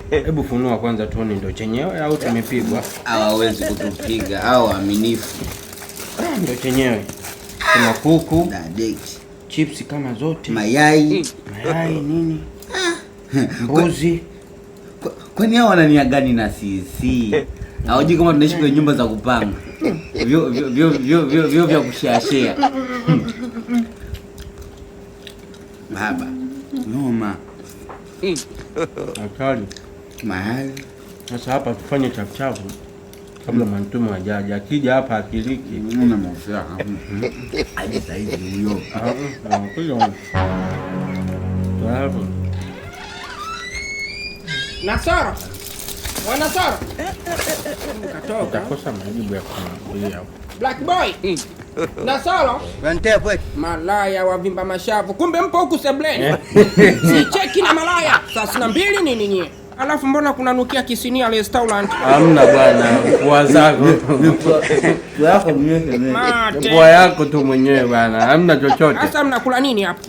Hebu funua kwanza tuone ndo chenyewe au tumepigwa. Hawawezi kutupiga au waaminifu. Ndo chenyewe. Kuna kuku, dadeki, chips kama zote, mayai nini? Mbuzi. Kwani hao wanania gani na sisi? Hawajui kama tunaishi kwenye nyumba za kupanga. Vyo vya kushare. Baba, noma. Akali. Mahali. Sasa hapa tufanye chapuchapu kabla mwantumu ajaje. Akija hapa akiliki. Mimi namwofia hapa. Aje saizi huyo. Kuyo. Bravo. Nasara. Wanasara. Katoka. Utakosa majibu ya kuambia. Black boy. Nasara. Wante pweke. Malaya wavimba mashavu. Kumbe mpo huku sebleni. Si cheki na malaya. Saa 2 nini nyie? Alafu mbona kunanukia kisinia restaurant? Hamna bwana, pua zako. Yako mwenyewe. Pua yako tu mwenyewe bwana. Hamna chochote. Sasa mnakula nini hapa?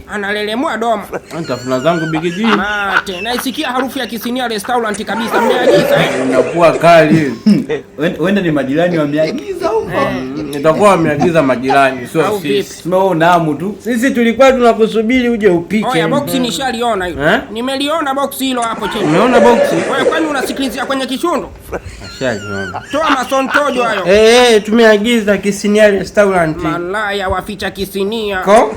Analelemua domo. Nitafuna zangu bigiji. Mate, naisikia harufu ya kisinia restaurant kabisa. Mmeagiza Una pua kali. Wenda ni majirani wameagiza huko. Itakuwa wameagiza majirani, sio sisi. Tumeona hamu tu. Sisi tulikuwa tunakusubiri uje upike. Oya, boksi nishaliona hilo. Nimeliona boksi hilo hapo chini. Umeona boksi? Wewe kwani unasikilizia kwenye kishundo? Ashaliona. Toa masontojo hayo. Tumeagiza kisinia restaurant. Malaya waficha kisinia. Ko?